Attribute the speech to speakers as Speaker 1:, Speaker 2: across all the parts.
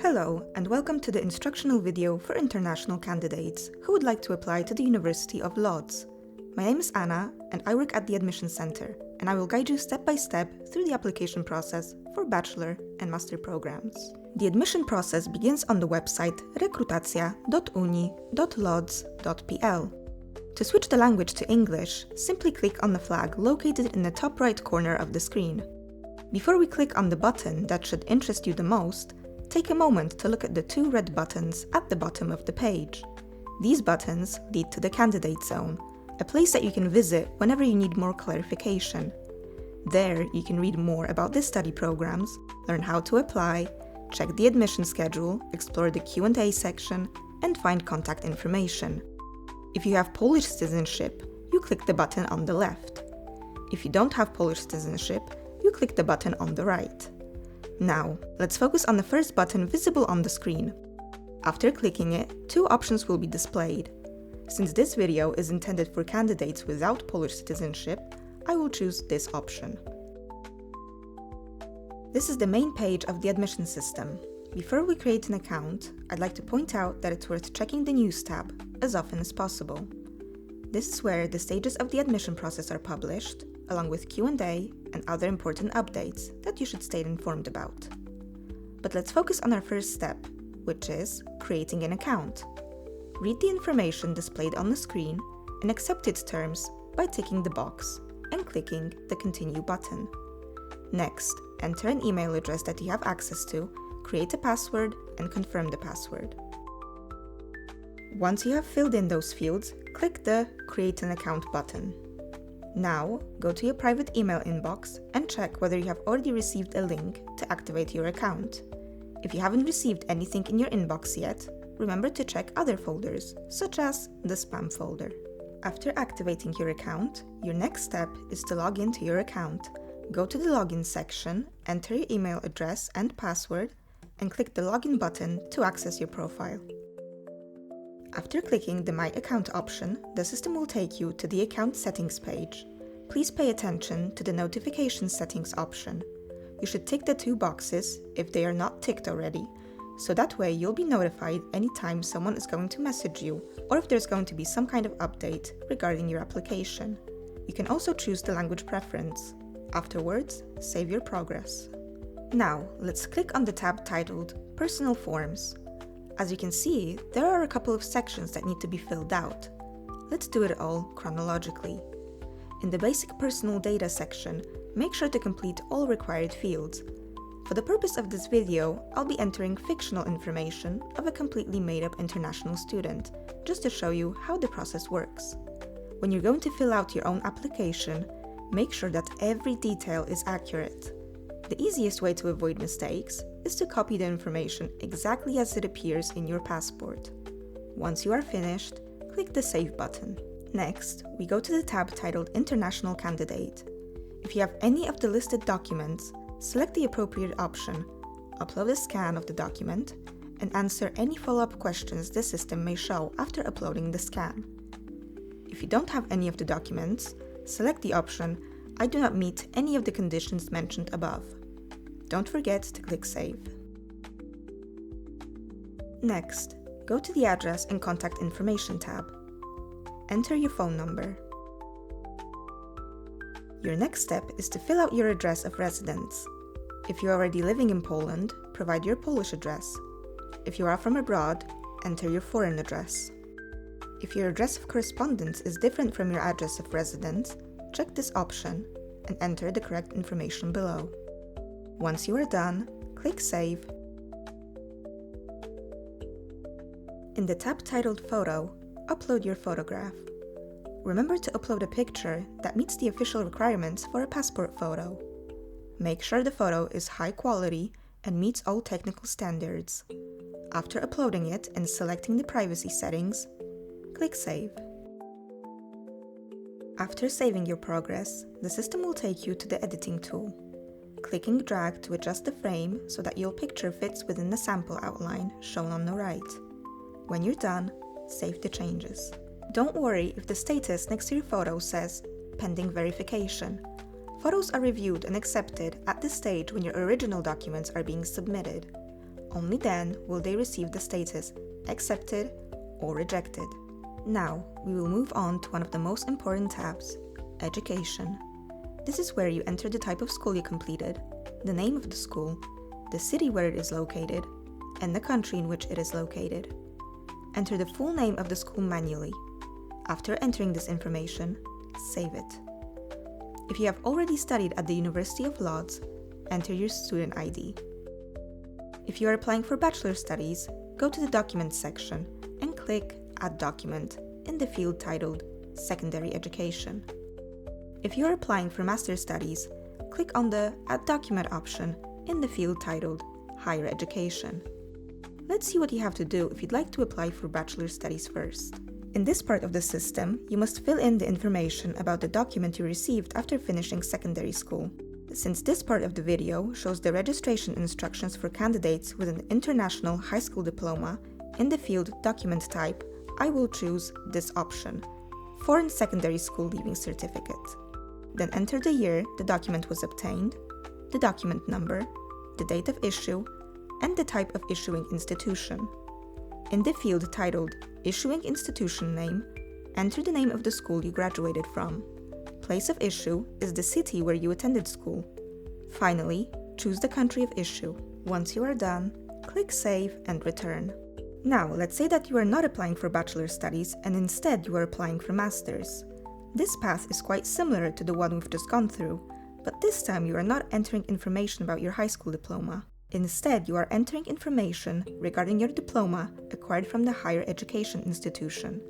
Speaker 1: Hello, and welcome to the instructional video for international candidates who would like to apply to the University of Lodz. My name is Anna, and I work at the Admission Center, and I will guide you step by step through the application process for Bachelor and Master programs. The admission process begins on the website rekrutacja.uni.lodz.pl. To switch the language to English, simply click on the flag located in the top right corner of the screen. Before we click on the button that should interest you the most, take a moment to look at the two red buttons at the bottom of the page. These buttons lead to the Candidate Zone, a place that you can visit whenever you need more clarification. There, you can read more about the study programs, learn how to apply, check the admission schedule, explore the Q&A section, and find contact information. If you have Polish citizenship, you click the button on the left. If you don't have Polish citizenship, you click the button on the right. Now, let's focus on the first button visible on the screen. After clicking it, two options will be displayed. Since this video is intended for candidates without Polish citizenship, I will choose this option. This is the main page of the admission system. Before we create an account, I'd like to point out that it's worth checking the News tab as often as possible. This is where the stages of the admission process are published, along with Q&A and other important updates that you should stay informed about. But let's focus on our first step, which is creating an account. Read the information displayed on the screen and accept its terms by ticking the box and clicking the Continue button. Next, enter an email address that you have access to, create a password, and confirm the password. Once you have filled in those fields, click the Create an Account button. Now, go to your private email inbox and check whether you have already received a link to activate your account. If you haven't received anything in your inbox yet, remember to check other folders, such as the spam folder. After activating your account, your next step is to log into your account. Go to the Login section, enter your email address and password, and click the Login button to access your profile. After clicking the My Account option, the system will take you to the Account Settings page. Please pay attention to the Notification Settings option. You should tick the two boxes if they are not ticked already, so that way you'll be notified anytime someone is going to message you or if there's going to be some kind of update regarding your application. You can also choose the language preference. Afterwards, save your progress. Now, let's click on the tab titled Personal Forms. As you can see, there are a couple of sections that need to be filled out. Let's do it all chronologically. In the Basic Personal Data section, make sure to complete all required fields. For the purpose of this video, I'll be entering fictional information of a completely made-up international student, just to show you how the process works. When you're going to fill out your own application, make sure that every detail is accurate. The easiest way to avoid mistakes is to copy the information exactly as it appears in your passport. Once you are finished, click the Save button. Next, we go to the tab titled International Candidate. If you have any of the listed documents, select the appropriate option, upload a scan of the document, and answer any follow-up questions the system may show after uploading the scan. If you don't have any of the documents, select the option I do not meet any of the conditions mentioned above. Don't forget to click Save. Next, go to the Address and Contact Information tab. Enter your phone number. Your next step is to fill out your address of residence. If you're already living in Poland, provide your Polish address. If you are from abroad, enter your foreign address. If your address of correspondence is different from your address of residence, check this option and enter the correct information below. Once you are done, click Save. In the tab titled Photo, upload your photograph. Remember to upload a picture that meets the official requirements for a passport photo. Make sure the photo is high quality and meets all technical standards. After uploading it and selecting the privacy settings, click Save. After saving your progress, the system will take you to the editing tool. Click and drag to adjust the frame so that your picture fits within the sample outline shown on the right. When you're done, save the changes. Don't worry if the status next to your photo says Pending Verification. Photos are reviewed and accepted at the stage when your original documents are being submitted. Only then will they receive the status accepted or rejected. Now, we will move on to one of the most important tabs, education. This is where you enter the type of school you completed, the name of the school, the city where it is located, and the country in which it is located. Enter the full name of the school manually. After entering this information, save it. If you have already studied at the University of Lodz, enter your student ID. If you are applying for Bachelor studies, go to the Documents section and click Add Document in the field titled Secondary Education. If you are applying for Master studies, click on the Add Document option in the field titled Higher Education. Let's see what you have to do if you'd like to apply for Bachelor studies first. In this part of the system, you must fill in the information about the document you received after finishing secondary school. Since this part of the video shows the registration instructions for candidates with an international high school diploma, in the field Document Type, I will choose this option, Foreign Secondary School Leaving Certificate. Then enter the year the document was obtained, the document number, the date of issue, and the type of issuing institution. In the field titled Issuing Institution Name, enter the name of the school you graduated from. Place of issue is the city where you attended school. Finally, choose the country of issue. Once you are done, click Save and Return. Now, let's say that you are not applying for Bachelor studies and instead you are applying for Masters. This path is quite similar to the one we've just gone through, but this time you are not entering information about your high school diploma. Instead, you are entering information regarding your diploma acquired from the higher education institution.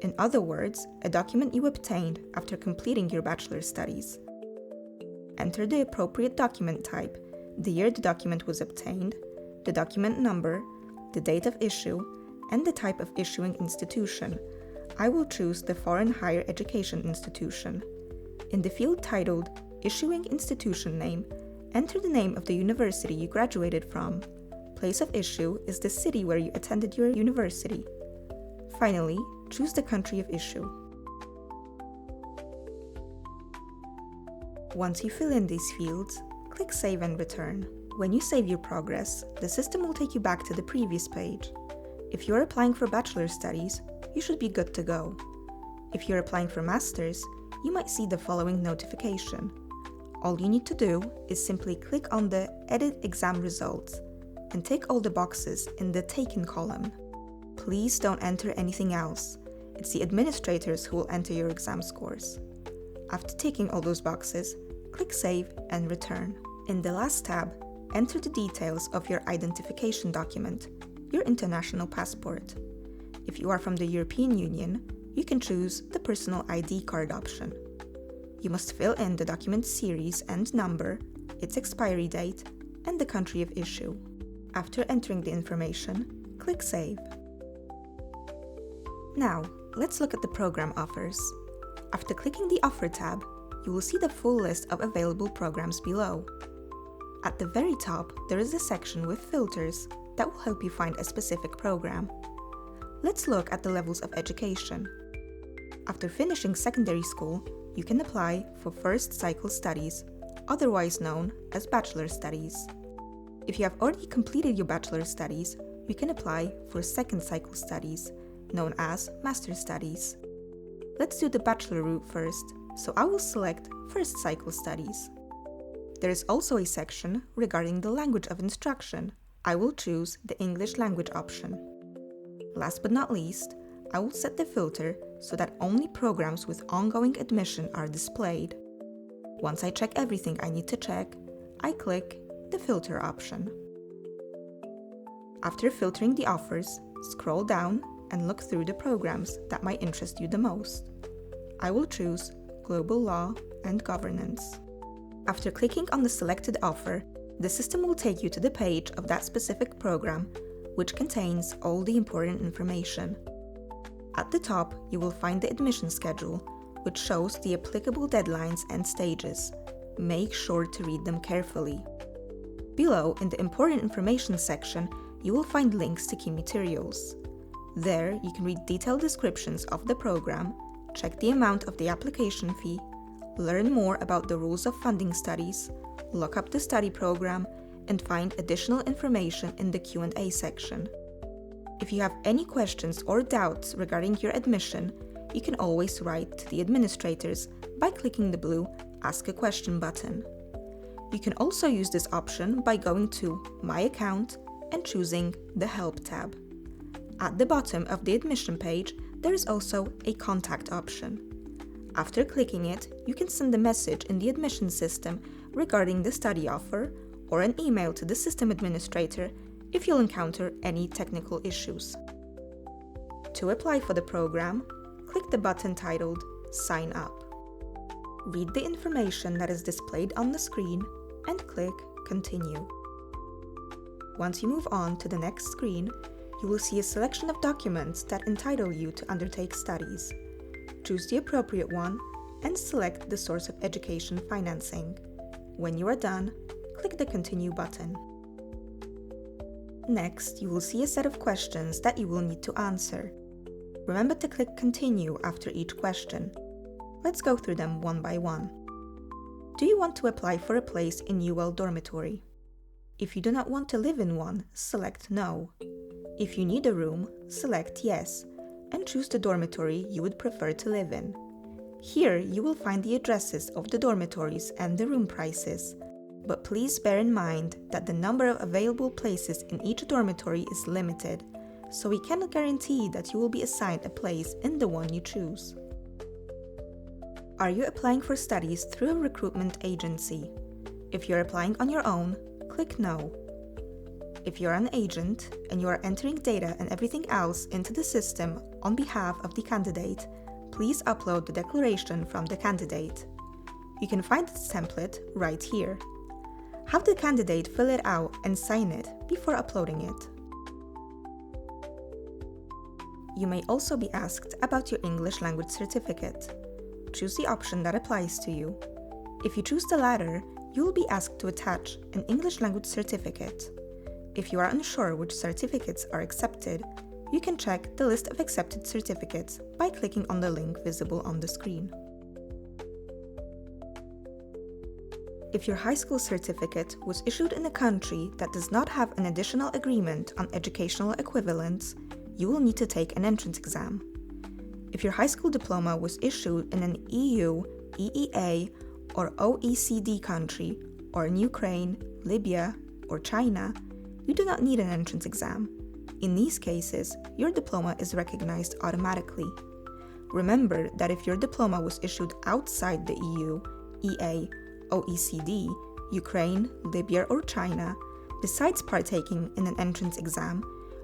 Speaker 1: In other words, a document you obtained after completing your Bachelor studies. Enter the appropriate document type, the year the document was obtained, the document number, the date of issue, and the type of issuing institution. I will choose the Foreign Higher Education Institution. In the field titled Issuing Institution Name, enter the name of the university you graduated from. Place of issue is the city where you attended your university. Finally, choose the country of issue. Once you fill in these fields, click Save and Return. When you save your progress, the system will take you back to the previous page. If you're applying for Bachelor studies, you should be good to go. If you're applying for Masters, you might see the following notification. All you need to do is simply click on the Edit Exam Results and tick all the boxes in the Taken column. Please don't enter anything else. It's the administrators who will enter your exam scores. After ticking all those boxes, click Save and Return. In the last tab, enter the details of your identification document, your international passport. If you are from the European Union, you can choose the Personal ID card option. You must fill in the document series and number, its expiry date, and the country of issue. After entering the information, click Save. Now, let's look at the program offers. After clicking the Offer tab, you will see the full list of available programs below. At the very top, there is a section with filters that will help you find a specific program. Let's look at the levels of education. After finishing secondary school, you can apply for First Cycle Studies, otherwise known as Bachelor Studies. If you have already completed your Bachelor Studies, you can apply for Second Cycle Studies, known as Master Studies. Let's do the Bachelor route first, so I will select First Cycle Studies. There is also a section regarding the language of instruction. I will choose the English language option. Last but not least, I will set the filter so that only programs with ongoing admission are displayed. Once I check everything I need to check, I click the Filter option. After filtering the offers, scroll down and look through the programs that might interest you the most. I will choose Global Law and Governance. After clicking on the selected offer, the system will take you to the page of that specific program, which contains all the important information. At the top, you will find the admission schedule, which shows the applicable deadlines and stages. Make sure to read them carefully. Below, in the Important Information section, you will find links to key materials. There, you can read detailed descriptions of the program, check the amount of the application fee, learn more about the rules of funding studies, look up the study program, and find additional information in the Q&A section. If you have any questions or doubts regarding your admission, you can always write to the administrators by clicking the blue Ask a Question button. You can also use this option by going to My Account and choosing the Help tab. At the bottom of the admission page, there is also a Contact option. After clicking it, you can send a message in the admission system regarding the study offer or an email to the system administrator if you'll encounter any technical issues. To apply for the program, click the button titled Sign Up. Read the information that is displayed on the screen and click Continue. Once you move on to the next screen, you will see a selection of documents that entitle you to undertake studies. Choose the appropriate one and select the source of education financing. When you are done, click the Continue button. Next, you will see a set of questions that you will need to answer. Remember to click Continue after each question. Let's go through them one by one. Do you want to apply for a place in UL dormitory? If you do not want to live in one, select No. If you need a room, select Yes, and choose the dormitory you would prefer to live in. Here you will find the addresses of the dormitories and the room prices, but please bear in mind that the number of available places in each dormitory is limited, so we cannot guarantee that you will be assigned a place in the one you choose. Are you applying for studies through a recruitment agency? If you're applying on your own, click No. If you're an agent and you are entering data and everything else into the system on behalf of the candidate, please upload the declaration from the candidate. You can find this template right here. Have the candidate fill it out and sign it before uploading it. You may also be asked about your English language certificate. Choose the option that applies to you. If you choose the latter, you will be asked to attach an English language certificate. If you are unsure which certificates are accepted, you can check the list of accepted certificates by clicking on the link visible on the screen. If your high school certificate was issued in a country that does not have an additional agreement on educational equivalence, you will need to take an entrance exam. If your high school diploma was issued in an EU, EEA, or OECD country, or in Ukraine, Libya, or China, you do not need an entrance exam. In these cases, your diploma is recognized automatically. Remember that if your diploma was issued outside the EU, EA, OECD, Ukraine, Libya, or China, besides partaking in an entrance exam,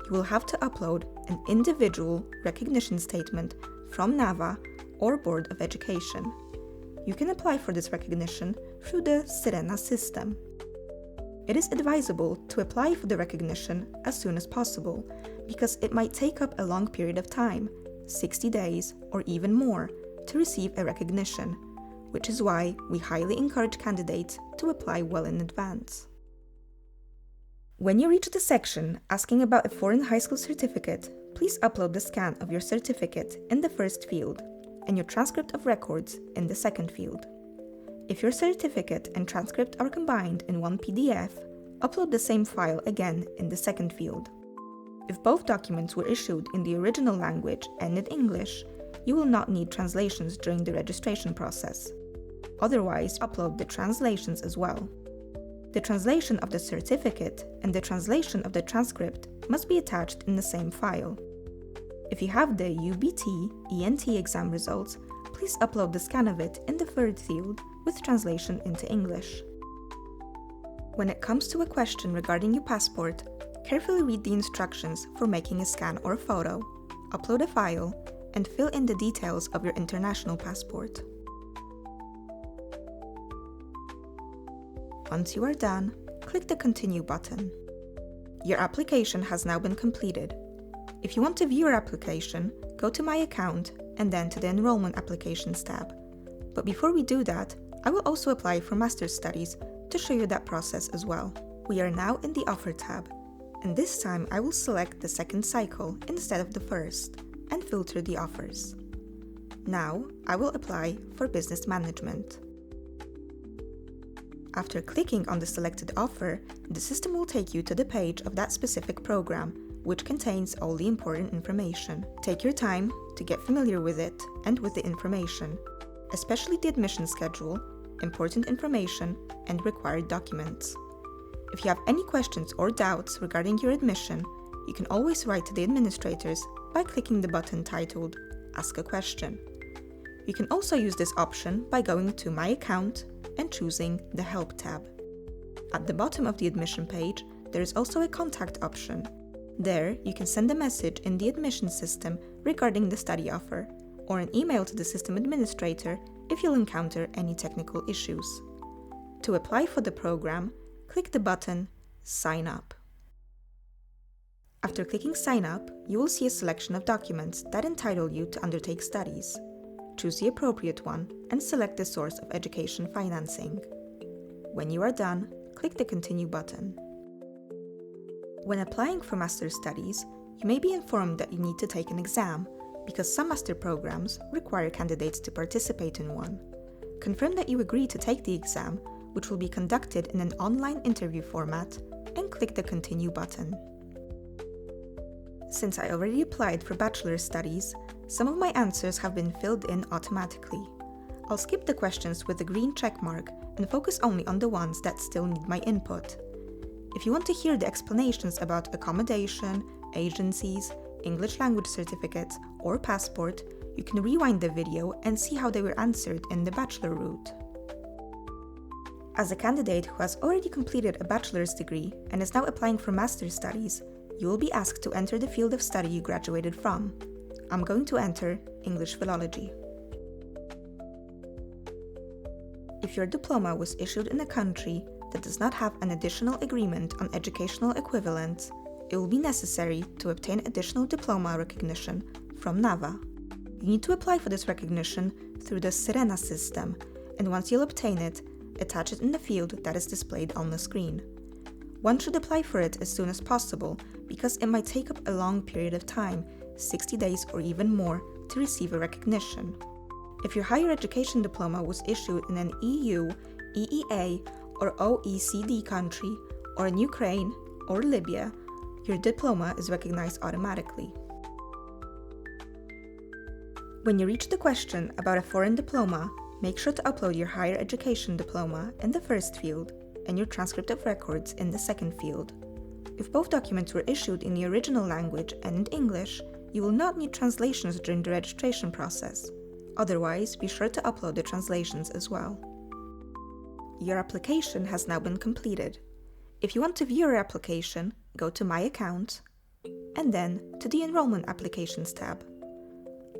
Speaker 1: you will have to upload an individual recognition statement from NAVA or Board of Education. You can apply for this recognition through the Sirena system. It is advisable to apply for the recognition as soon as possible because it might take up a long period of time, 60 days or even more, to receive a recognition, which is why we highly encourage candidates to apply well in advance. When you reach the section asking about a foreign high school certificate, please upload the scan of your certificate in the first field and your transcript of records in the second field. If your certificate and transcript are combined in one PDF, upload the same file again in the second field. If both documents were issued in the original language and in English, you will not need translations during the registration process. Otherwise, upload the translations as well. The translation of the certificate and the translation of the transcript must be attached in the same file. If you have the UBT/ENT exam results, please upload the scan of it in the third field with translation into English. When it comes to a question regarding your passport, carefully read the instructions for making a scan or photo, upload a file, and fill in the details of your international passport. Once you are done, click the Continue button. Your application has now been completed. If you want to view your application, go to My Account and then to the Enrollment Applications tab. But before we do that, I will also apply for Master's Studies to show you that process as well. We are now in the Offer tab, and this time I will select the second cycle instead of the first and filter the offers. Now I will apply for Business Management. After clicking on the selected offer, the system will take you to the page of that specific program, which contains all the important information. Take your time to get familiar with it and with the information, especially the admission schedule, important information, and required documents. If you have any questions or doubts regarding your admission, you can always write to the administrators by clicking the button titled Ask a Question. You can also use this option by going to My Account and choosing the Help tab. At the bottom of the admission page, there is also a contact option. There, you can send a message in the admission system regarding the study offer, or an email to the system administrator if you'll encounter any technical issues. To apply for the program, click the button Sign Up. After clicking Sign Up, you will see a selection of documents that entitle you to undertake studies. Choose the appropriate one and select the source of education financing. When you are done, click the Continue button. When applying for master's studies, you may be informed that you need to take an exam because some master programs require candidates to participate in one. Confirm that you agree to take the exam, which will be conducted in an online interview format, and click the Continue button. Since I already applied for bachelor studies, some of my answers have been filled in automatically. I'll skip the questions with the green check mark and focus only on the ones that still need my input. If you want to hear the explanations about accommodation, agencies, English language certificates, or passport, you can rewind the video and see how they were answered in the bachelor route. As a candidate who has already completed a bachelor's degree and is now applying for master's studies, you will be asked to enter the field of study you graduated from. I'm going to enter English Philology. If your diploma was issued in a country that does not have an additional agreement on educational equivalence, it will be necessary to obtain additional diploma recognition from NAVA. You need to apply for this recognition through the Syrena system, and once you'll obtain it, attach it in the field that is displayed on the screen. One should apply for it as soon as possible because it might take up a long period of time, 60 days or even more, to receive a recognition. If your higher education diploma was issued in an EU, EEA, or OECD country, or in Ukraine or Libya, your diploma is recognized automatically. When you reach the question about a foreign diploma, make sure to upload your higher education diploma in the first field and your transcript of records in the second field. If both documents were issued in the original language and in English, you will not need translations during the registration process. Otherwise, be sure to upload the translations as well. Your application has now been completed. If you want to view your application, go to My Account and then to the Enrollment Applications tab.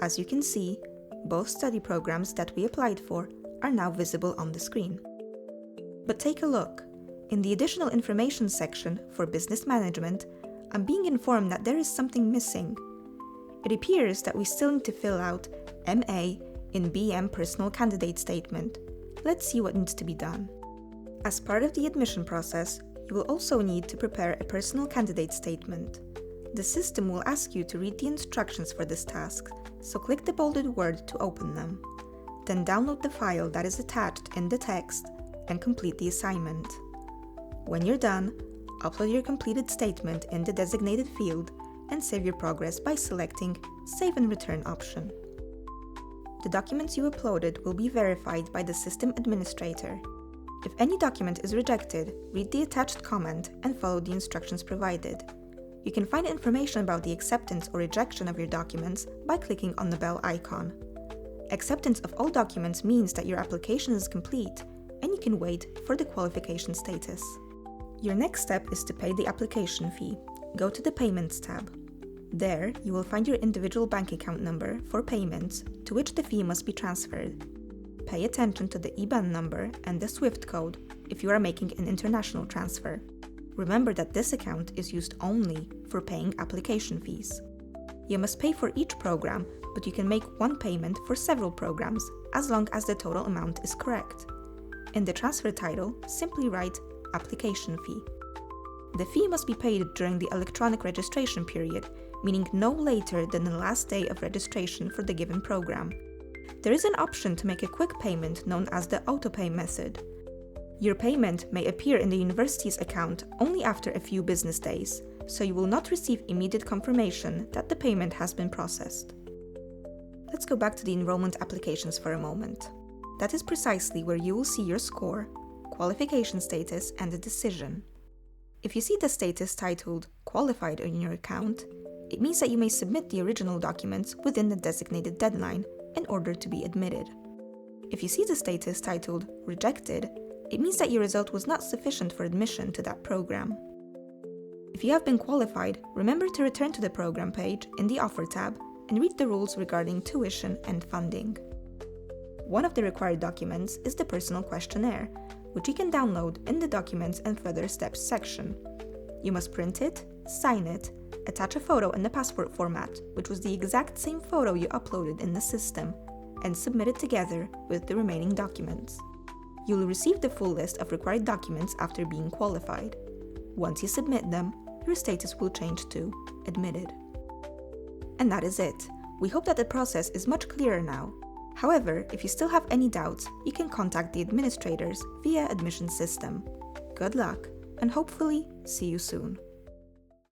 Speaker 1: As you can see, both study programs that we applied for are now visible on the screen. But take a look. In the Additional Information section for Business Management, I'm being informed that there is something missing. It appears that we still need to fill out MA in BM Personal Candidate Statement. Let's see what needs to be done. As part of the admission process, you will also need to prepare a personal candidate statement. The system will ask you to read the instructions for this task, so click the bolded word to open them. Then download the file that is attached in the text and complete the assignment. When you're done, upload your completed statement in the designated field and save your progress by selecting Save and Return option. The documents you uploaded will be verified by the system administrator. If any document is rejected, read the attached comment and follow the instructions provided. You can find information about the acceptance or rejection of your documents by clicking on the bell icon. Acceptance of all documents means that your application is complete and you can wait for the qualification status. Your next step is to pay the application fee. Go to the Payments tab. There, you will find your individual bank account number for payments to which the fee must be transferred. Pay attention to the IBAN number and the SWIFT code if you are making an international transfer. Remember that this account is used only for paying application fees. You must pay for each program, but you can make one payment for several programs as long as the total amount is correct. In the transfer title, simply write Application Fee. The fee must be paid during the electronic registration period, meaning no later than the last day of registration for the given program. There is an option to make a quick payment known as the autopay method. Your payment may appear in the university's account only after a few business days, so you will not receive immediate confirmation that the payment has been processed. Let's go back to the enrollment applications for a moment. That is precisely where you will see your score, qualification status, and a decision. If you see the status titled Qualified in your account, it means that you may submit the original documents within the designated deadline in order to be admitted. If you see the status titled Rejected, it means that your result was not sufficient for admission to that program. If you have been qualified, remember to return to the program page in the Offer tab and read the rules regarding tuition and funding. One of the required documents is the personal questionnaire, which you can download in the Documents and Further Steps section. You must print it, sign it, attach a photo in the passport format, which was the exact same photo you uploaded in the system, and submit it together with the remaining documents. You will receive the full list of required documents after being qualified. Once you submit them, your status will change to Admitted. And that is it. We hope that the process is much clearer now. However, if you still have any doubts, you can contact the administrators via admission system. Good luck, and hopefully see you soon.